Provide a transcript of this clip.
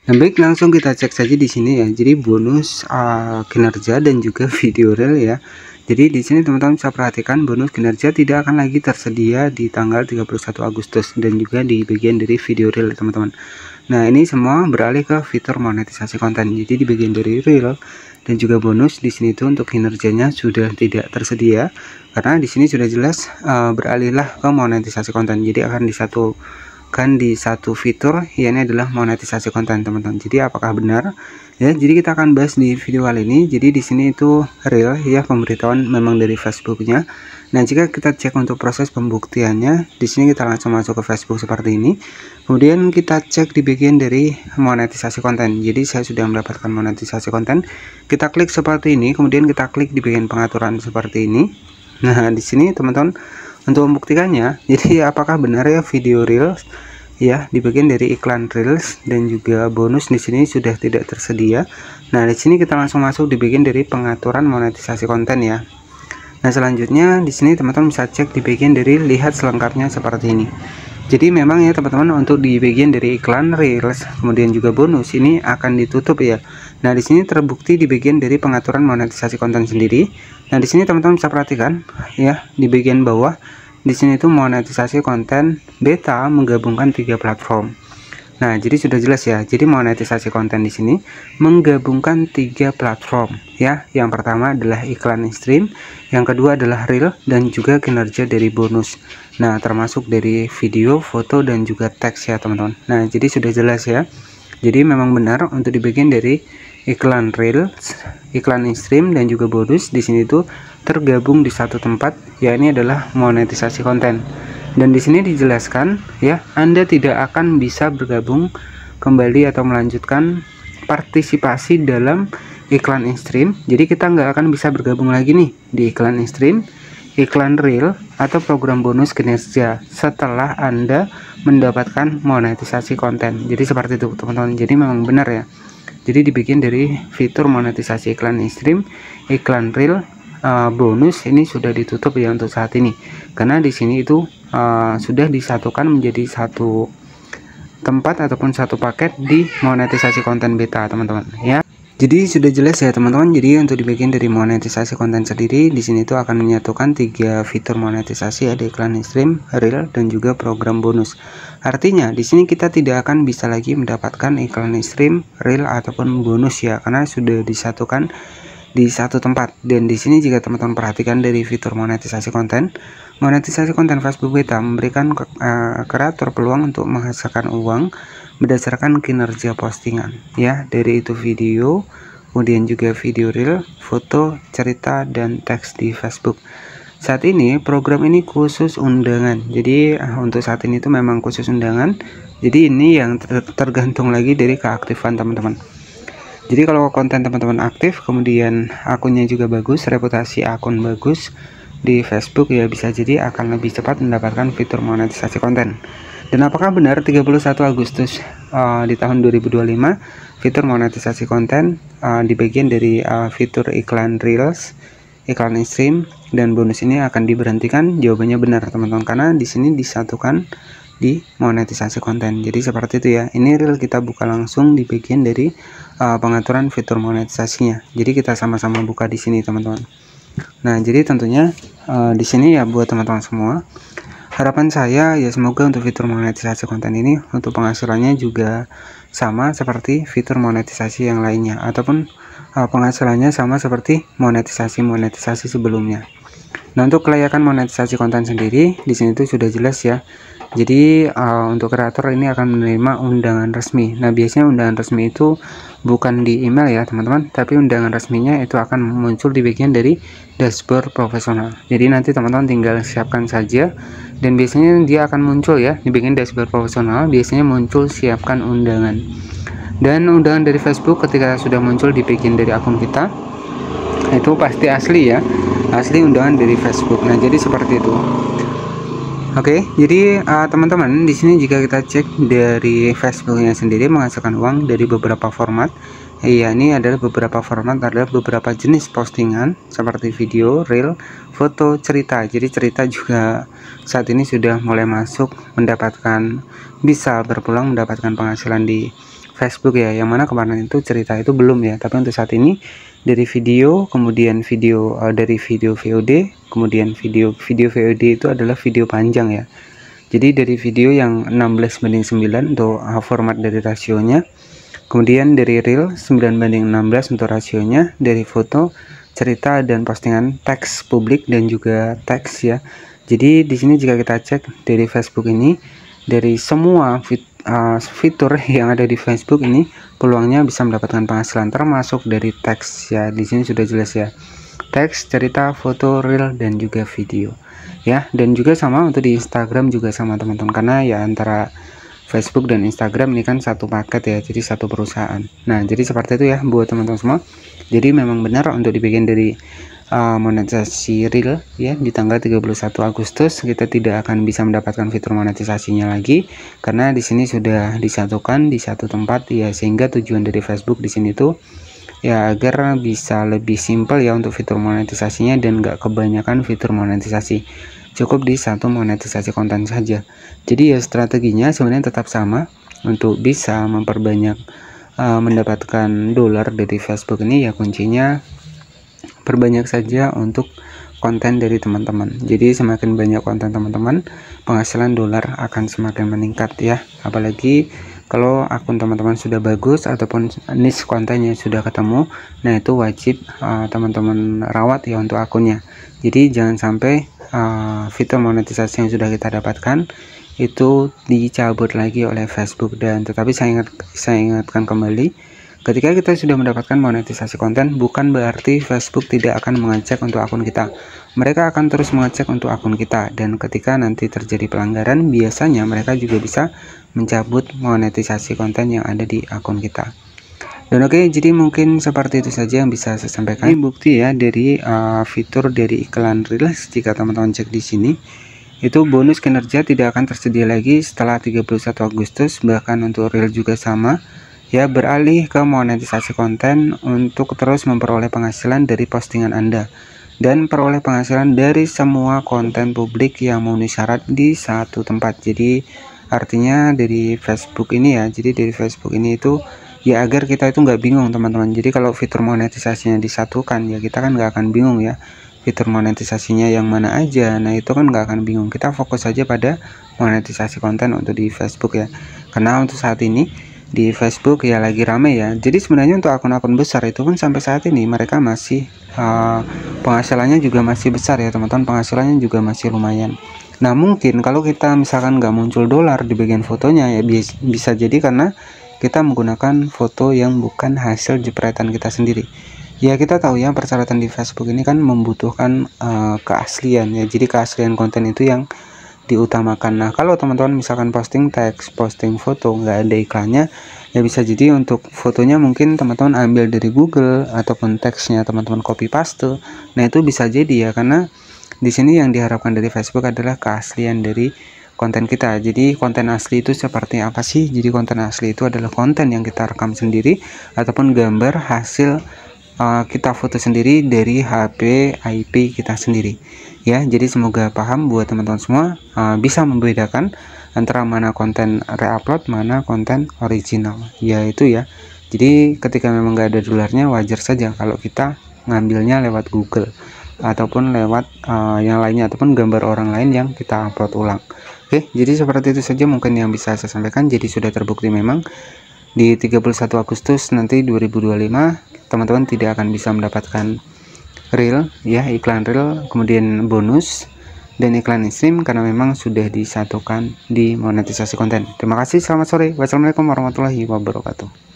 Nah, baik, langsung kita cek saja di sini ya. Jadi bonus kinerja dan juga video reel ya. Jadi di sini teman-teman bisa perhatikan bonus kinerja tidak akan lagi tersedia di tanggal 31 Agustus dan juga di bagian dari video reel teman-teman. Nah, ini semua beralih ke fitur monetisasi konten. Jadi di bagian dari reel dan juga bonus di sini itu untuk kinerjanya sudah tidak tersedia karena di sini sudah jelas beralihlah ke monetisasi konten. Jadi akan di satu fitur, ya, ini adalah monetisasi konten teman-teman. Jadi apakah benar ya? Jadi kita akan bahas di video kali ini. Jadi di sini itu real ya, pemberitahuan memang dari Facebooknya. Nah, jika kita cek untuk proses pembuktiannya, di sini kita langsung masuk ke Facebook seperti ini. Kemudian kita cek di bagian dari monetisasi konten. Jadi saya sudah mendapatkan monetisasi konten. Kita klik seperti ini, kemudian kita klik di bagian pengaturan seperti ini. Nah, di sini teman-teman, untuk membuktikannya, jadi apakah benar ya video reels ya di bagian dari iklan reels dan juga bonus di sini sudah tidak tersedia. Nah, di sini kita langsung masuk di bagian dari pengaturan monetisasi konten ya. Nah, selanjutnya di sini teman-teman bisa cek di bagian dari lihat selengkapnya seperti ini. Jadi memang ya teman-teman, untuk di bagian dari iklan reels kemudian juga bonus ini akan ditutup ya. Nah, di sini terbukti di bagian dari pengaturan monetisasi konten sendiri. Nah, di sini teman-teman bisa perhatikan ya di bagian bawah. Di sini itu monetisasi konten beta menggabungkan 3 platform. Nah, jadi sudah jelas ya. Jadi monetisasi konten di sini menggabungkan 3 platform ya. Yang pertama adalah iklan stream, yang kedua adalah reel dan juga kinerja dari bonus. Nah, termasuk dari video, foto dan juga teks ya, teman-teman. Nah, jadi sudah jelas ya. Jadi memang benar untuk di bagian dari iklan reels, iklan stream dan juga bonus di sini tuh tergabung di satu tempat, ya, ini adalah monetisasi konten. Dan di sini dijelaskan ya, Anda tidak akan bisa bergabung kembali atau melanjutkan partisipasi dalam iklan stream. Jadi kita nggak akan bisa bergabung lagi nih di iklan stream, iklan reel atau program bonus kinerja setelah Anda mendapatkan monetisasi konten. Jadi seperti itu teman-teman. Jadi memang benar ya. Jadi dibikin dari fitur monetisasi iklan stream, iklan reel, bonus ini sudah ditutup ya untuk saat ini. Karena di sini itu sudah disatukan menjadi satu tempat ataupun satu paket di monetisasi konten beta teman-teman ya. Jadi sudah jelas ya teman-teman. Jadi untuk di bagian dari monetisasi konten sendiri di sini itu akan menyatukan 3 fitur monetisasi, ada iklan stream, reel dan juga program bonus. Artinya di sini kita tidak akan bisa lagi mendapatkan iklan stream, reel ataupun bonus ya, karena sudah disatukan di satu tempat. Dan di sini jika teman-teman perhatikan dari fitur monetisasi konten Facebook beta memberikan kreator peluang untuk menghasilkan uang berdasarkan kinerja postingan ya, dari itu video, kemudian juga video reel, foto, cerita dan teks di Facebook. Saat ini program ini khusus undangan. Jadi untuk saat ini itu memang khusus undangan. Jadi ini yang tergantung lagi dari keaktifan teman-teman. Jadi kalau konten teman-teman aktif, kemudian akunnya juga bagus, reputasi akun bagus di Facebook, ya bisa jadi akan lebih cepat mendapatkan fitur monetisasi konten. Dan apakah benar 31 Agustus di tahun 2025 fitur monetisasi konten di bagian dari fitur iklan reels, iklan stream dan bonus ini akan diberhentikan? Jawabannya benar teman-teman, karena di sini disatukan di monetisasi konten. Jadi seperti itu ya. Ini real kita buka langsung di bagian dari pengaturan fitur monetisasinya. Jadi kita sama-sama buka di sini teman-teman. Nah, jadi tentunya di sini ya buat teman-teman semua, harapan saya ya semoga untuk fitur monetisasi konten ini untuk penghasilannya juga sama seperti fitur monetisasi yang lainnya, ataupun penghasilannya sama seperti monetisasi sebelumnya. Nah, untuk kelayakan monetisasi konten sendiri di sini tuh sudah jelas ya. Jadi untuk kreator ini akan menerima undangan resmi. Nah, biasanya undangan resmi itu bukan di email ya teman-teman, tapi undangan resminya itu akan muncul di bagian dari dashboard profesional. Jadi nanti teman-teman tinggal siapkan saja, dan biasanya dia akan muncul ya di bagian dashboard profesional, biasanya muncul siapkan undangan. Dan undangan dari Facebook ketika sudah muncul di bagian dari akun kita, itu pasti asli ya, asli undangan dari Facebook. Nah, jadi seperti itu. Oke, jadi teman-teman di sini jika kita cek dari Facebooknya sendiri menghasilkan uang dari beberapa format. Iya, ini adalah beberapa format, adalah beberapa jenis postingan seperti video, reel, foto, cerita. Jadi cerita juga saat ini sudah mulai masuk, mendapatkan, bisa berpulang mendapatkan penghasilan di Facebook ya, yang mana kemarin itu cerita itu belum ya, tapi untuk saat ini dari video, kemudian video dari video VOD, kemudian video VOD itu adalah video panjang ya. Jadi dari video yang 16:9 untuk format dari rasionya, kemudian dari reel 9:16 untuk rasionya, dari foto, cerita dan postingan teks publik dan juga teks ya. Jadi di sini jika kita cek dari Facebook ini, dari semua fitur yang ada di Facebook ini peluangnya bisa mendapatkan penghasilan, termasuk dari teks ya. Di sini sudah jelas ya, teks, cerita, foto, reel dan juga video ya. Dan juga sama untuk di Instagram juga sama teman-teman, karena ya antara Facebook dan Instagram ini kan satu paket ya, jadi satu perusahaan. Nah jadi seperti itu ya buat teman-teman semua. Jadi memang benar untuk dibikin dari monetisasi real ya, di tanggal 31 Agustus kita tidak akan bisa mendapatkan fitur monetisasinya lagi, karena di sini sudah disatukan di satu tempat ya, sehingga tujuan dari Facebook di sini tuh ya agar bisa lebih simpel ya untuk fitur monetisasinya, dan gak kebanyakan fitur monetisasi, cukup di satu monetisasi konten saja. Jadi ya strateginya sebenarnya tetap sama untuk bisa memperbanyak mendapatkan dolar dari Facebook ini ya. Kuncinya perbanyak saja untuk konten dari teman-teman. Jadi semakin banyak konten teman-teman, penghasilan dolar akan semakin meningkat ya. Apalagi kalau akun teman-teman sudah bagus ataupun niche kontennya sudah ketemu, nah itu wajib teman-teman rawat ya untuk akunnya. Jadi jangan sampai fitur monetisasi yang sudah kita dapatkan itu dicabut lagi oleh Facebook. Dan tetapi saya ingatkan kembali, ketika kita sudah mendapatkan monetisasi konten, bukan berarti Facebook tidak akan mengecek untuk akun kita. Mereka akan terus mengecek untuk akun kita, dan ketika nanti terjadi pelanggaran, biasanya mereka juga bisa mencabut monetisasi konten yang ada di akun kita. Dan oke, jadi mungkin seperti itu saja yang bisa saya sampaikan. Ini bukti ya dari fitur dari iklan Reels. Jika teman-teman cek di sini, itu bonus kinerja tidak akan tersedia lagi setelah 31 Agustus. Bahkan untuk Reel juga sama ya, beralih ke monetisasi konten untuk terus memperoleh penghasilan dari postingan Anda dan peroleh penghasilan dari semua konten publik yang memenuhi syarat di satu tempat. Jadi artinya dari Facebook ini ya, jadi dari Facebook ini itu ya agar kita itu nggak bingung teman-teman. Jadi kalau fitur monetisasinya disatukan ya, kita kan nggak akan bingung ya fitur monetisasinya yang mana aja. Nah itu kan nggak akan bingung, kita fokus saja pada monetisasi konten untuk di Facebook ya. Karena untuk saat ini di Facebook ya lagi rame ya. Jadi sebenarnya untuk akun-akun besar itu pun sampai saat ini mereka masih penghasilannya juga masih besar ya teman-teman, penghasilannya juga masih lumayan. Nah mungkin kalau kita misalkan nggak muncul dolar di bagian fotonya ya, bisa jadi karena kita menggunakan foto yang bukan hasil jepretan kita sendiri. Ya kita tahu ya, persyaratan di Facebook ini kan membutuhkan keaslian ya, jadi keaslian konten itu yang diutamakan. Nah kalau teman-teman misalkan posting teks, posting foto nggak ada iklannya, ya bisa jadi untuk fotonya mungkin teman-teman ambil dari Google ataupun teksnya teman-teman copy paste. Nah itu bisa jadi ya, karena di sini yang diharapkan dari Facebook adalah keaslian dari konten kita. Jadi konten asli itu seperti apa sih? Jadi konten asli itu adalah konten yang kita rekam sendiri ataupun gambar hasil kita foto sendiri dari HP IP kita sendiri ya. Jadi semoga paham buat teman-teman semua, bisa membedakan antara mana konten reupload, mana konten original ya itu ya. Jadi ketika memang nggak ada dolarnya, wajar saja kalau kita ngambilnya lewat Google ataupun lewat yang lainnya, ataupun gambar orang lain yang kita upload ulang. Oke, jadi seperti itu saja mungkin yang bisa saya sampaikan. Jadi sudah terbukti memang di 31 Agustus nanti 2025 teman-teman tidak akan bisa mendapatkan reel ya, iklan reel, kemudian bonus dan iklan stream, karena memang sudah disatukan di monetisasi konten. Terima kasih, selamat sore, wassalamualaikum warahmatullahi wabarakatuh.